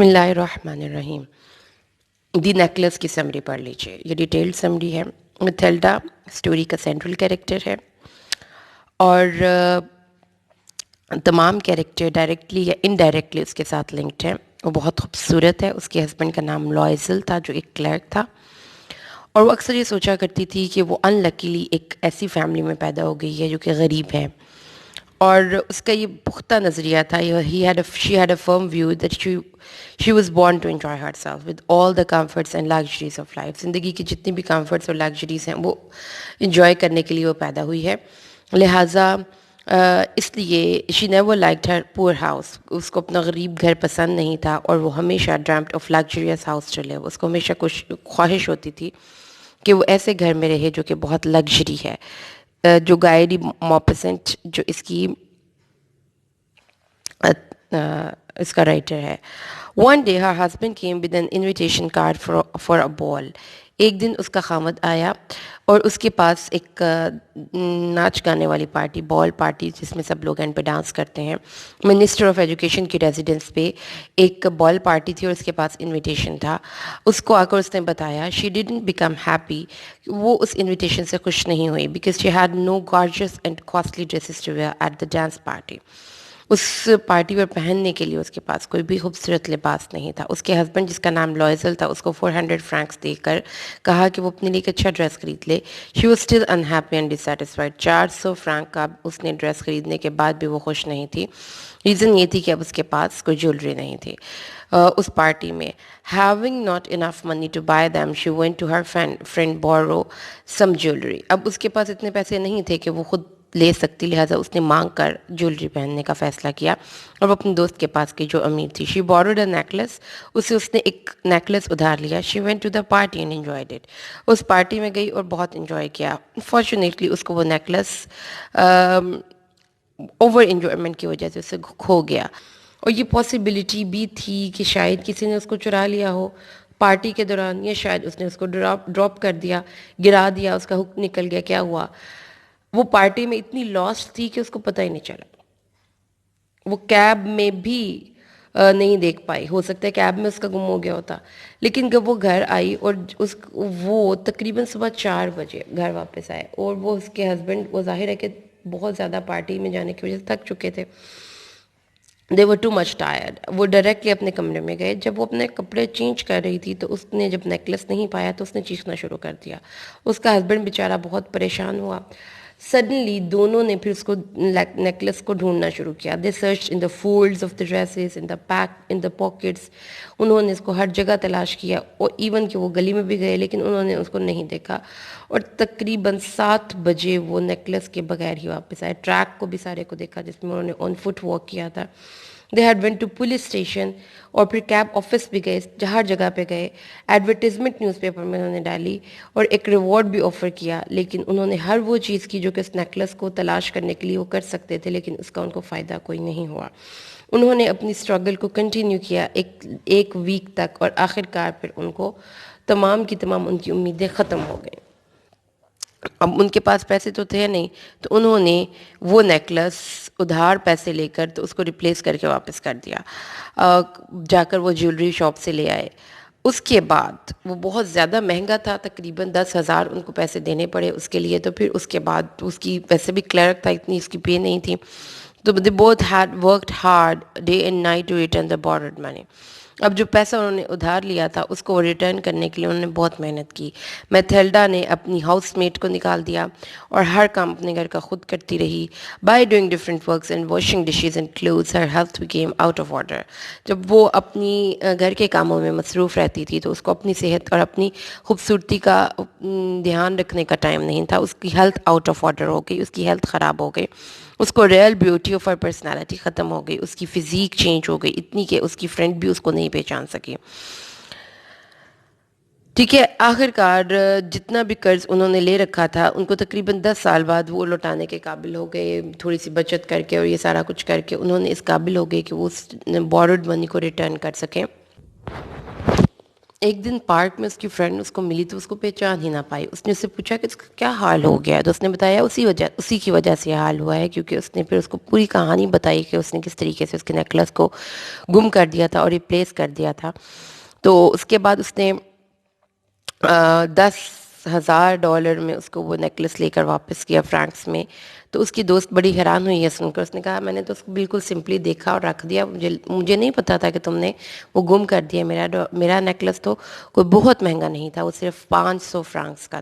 بسم اللہ الرحمن الرحیم۔ دی نیکلس کی سمری پڑھ لیجیے، یہ ڈیٹیلڈ سمری ہے۔ میتھلڈا اسٹوری کا سینٹرل کیریکٹر ہے اور تمام کیریکٹر ڈائریکٹلی یا انڈائریکٹلی اس کے ساتھ لنکڈ ہیں۔ وہ بہت خوبصورت ہے۔ اس کے ہسبینڈ کا نام لوائزل تھا جو ایک کلرک تھا، اور وہ اکثر یہ سوچا کرتی تھی کہ وہ ان لکیلی ایک ایسی فیملی میں پیدا ہو گئی ہے جو کہ غریب ہے، اور اس کا یہ پختہ نظریہ تھا، she had a firm view that she was born to enjoy herself with all the comforts and luxuries of life۔ زندگی کی جتنی بھی کمفرٹس اور لگژریز ہیں وہ انجوائے کرنے کے لیے وہ پیدا ہوئی ہے، لہٰذا اس لیے she never liked her poor house۔ اس کو اپنا غریب گھر پسند نہیں تھا، اور وہ ہمیشہ dreamt of luxurious house to live۔ اس کو ہمیشہ خواہش ہوتی تھی کہ وہ ایسے گھر میں رہے جو کہ بہت لگژری ہے۔ جو گائیڈی موپسنٹ جو اس کا رائٹر ہے۔ One day her husband came with an invitation card for a ball۔ ایک دن اس کا خاوند آیا اور اس کے پاس ایک ناچ گانے والی پارٹی، بال پارٹی، جس میں سب لوگ اینڈ پہ ڈانس کرتے ہیں، منسٹر آف ایجوکیشن کی ریزیڈنس پہ ایک بال پارٹی تھی اور اس کے پاس انویٹیشن تھا۔ اس کو آ کر اس نے بتایا she didn't become happy، وہ اس انویٹیشن سے خوش نہیں ہوئی because she had no gorgeous and costly dresses to wear at the dance party۔ اس پارٹی پر پہننے کے لیے اس کے پاس کوئی بھی خوبصورت لباس نہیں تھا۔ اس کے ہسبینڈ جس کا نام لوائزل تھا اس کو 400 فرینکس دے کر کہا کہ وہ اپنے لیے ایک اچھا ڈریس خرید لے۔ She was still unhappy and dissatisfied. 400 franc کا اس نے ڈریس خریدنے کے بعد بھی وہ خوش نہیں تھی۔ ریزن یہ تھی کہ اب اس کے پاس کوئی جیولری نہیں تھی اس پارٹی میں۔ Having not enough money to buy them, she went to her friend borrow some jewelry۔ اب اس کے پاس اتنے پیسے نہیں تھے کہ وہ خود لے سکتی، لہٰذا اس نے مانگ کر جیولری پہننے کا فیصلہ کیا اور وہ اپنے دوست کے پاس گئی جو امیر تھی۔ She borrowed a necklace، اس نے ایک نیکلس ادھار لیا۔ She went to the party and enjoyed it۔ اس پارٹی میں گئی اور بہت انجوائے کیا۔ Fortunately اس کو وہ نیکلس اوور انجوائمنٹ کی وجہ سے اسے کھو گیا، اور یہ پاسبلٹی بھی تھی کہ شاید کسی نے اس کو چرا لیا ہو پارٹی کے دوران، یا شاید اس نے اس کو ڈراپ کر دیا، گرا دیا، اس کا حق نکل گیا، کیا ہوا۔ وہ پارٹی میں اتنی لاسٹ تھی کہ اس کو پتہ ہی نہیں چلا۔ وہ کیب میں بھی نہیں دیکھ پائی، ہو سکتا ہے کیب میں اس کا گم ہو گیا ہوتا، لیکن جب وہ گھر آئی اور وہ تقریباً صبح 4 بجے گھر واپس آئے، اور وہ اس کے ہسبینڈ، وہ ظاہر ہے کہ بہت زیادہ پارٹی میں جانے کی وجہ سے تھک چکے تھے، they were too much tired۔ وہ ڈائریکٹلی اپنے کمرے میں گئے۔ جب وہ اپنے کپڑے چینج کر رہی تھی تو اس نے جب نیکلس نہیں پایا تو اس نے چیخنا شروع کر دیا۔ اس کا ہسبینڈ بیچارہ بہت پریشان ہوا۔ سڈنلی دونوں نے پھر اس کو نیکلس کو ڈھونڈنا شروع کیا۔ They search in the folds of the dresses, in the pockets. انہوں نے اس کو ہر جگہ تلاش کیا، اور ایون کہ وہ گلی میں بھی گئے لیکن انہوں نے اس کو نہیں دیکھا، اور تقریباً 7 بجے وہ نیکلس کے بغیر ہی واپس آئے۔ ٹریک کو بھی سارے کو دیکھا جس میں انہوں نے آن فٹ واک کیا تھا۔ The head went to police station, اور پھر کیب آفس بھی گئے، ہر جگہ پہ گئے۔ ایڈورٹیزمنٹ نیوز پیپر میں انہوں نے ڈالی اور ایک ریوارڈ بھی آفر کیا، لیکن انہوں نے ہر وہ چیز کی جو کہ اس نیکلس کو تلاش کرنے کے لیے وہ کر سکتے تھے، لیکن اس کا ان کو فائدہ کوئی نہیں ہوا۔ انہوں نے اپنی اسٹرگل کو کنٹینیو کیا ایک ویک تک، اور آخر کار پھر ان کو تمام کی تمام ان کی امیدیں ختم ہو گئیں۔ اب ان کے پاس پیسے تو تھے نہیں، تو انہوں نے وہ نیکلس ادھار پیسے لے کر تو اس کو ریپلیس کر کے واپس کر دیا، جا کر وہ جیولری شاپ سے لے آئے۔ اس کے بعد وہ بہت زیادہ مہنگا تھا، تقریباً 10,000 ان کو پیسے دینے پڑے اس کے لیے، تو پھر اس کے بعد اس کی ویسے بھی کلرک تھا، اتنی اس کی پے نہیں تھی، تو they both had worked hard day and night to return the borrowed money۔ اب جو پیسہ انہوں نے ادھار لیا تھا اس کو ریٹرن کرنے کے لیے انہوں نے بہت محنت کی۔ میتھلڈا نے اپنی ہاؤس میٹ کو نکال دیا اور ہر کام اپنے گھر کا خود کرتی رہی۔ By doing different works and washing dishes and clothes Hare health became out of order. جب وہ اپنی گھر کے کاموں میں مصروف رہتی تھی تو اس کو اپنی صحت اور اپنی خوبصورتی کا دھیان رکھنے کا ٹائم نہیں تھا۔ اس کی ہیلتھ آؤٹ آف آرڈر ہو گئی، اس کی ہیلتھ خراب ہو گئی، اس کو real beauty of her personality ختم ہو گئی، اس کی فزیک چینج ہو گئی اتنی کہ اس کی فرینڈ بھی اس کو نہیں پہچان سکی۔ ٹھیک ہے، آخر کار جتنا بھی قرض انہوں نے لے رکھا تھا ان کو تقریباً 10 سال بعد وہ لوٹانے کے قابل ہو گئے، تھوڑی سی بچت کر کے اور یہ سارا کچھ کر کے انہوں نے اس قابل ہو گئے کہ وہ اس بورڈ منی کو ریٹرن کر سکیں۔ ایک دن پارک میں اس کی فرینڈ اس کو ملی تو اس کو پہچان ہی نہ پائی. اس نے اس سے پوچھا کہ اس کا کیا حال ہو گیا ہے، تو اس نے بتایا اسی کی وجہ سے یہ حال ہوا ہے، کیونکہ اس نے پھر اس کو پوری کہانی بتائی کہ اس نے کس طریقے سے اس کے نیکلس کو گم کر دیا تھا اور ریپلیس کر دیا تھا. تو اس کے بعد اس نے $10,000 میں اس کو وہ نیکلس لے کر واپس کیا فرانکس میں. تو اس کی دوست بڑی حیران ہوئی ہے سن کر. اس نے کہا میں نے تو اس کو بالکل سمپلی دیکھا اور رکھ دیا، مجھے نہیں پتا تھا کہ تم نے وہ گم کر دیا. میرا نیکلس تو کوئی بہت مہنگا نہیں تھا، وہ صرف 500 فرانکس کا تھا.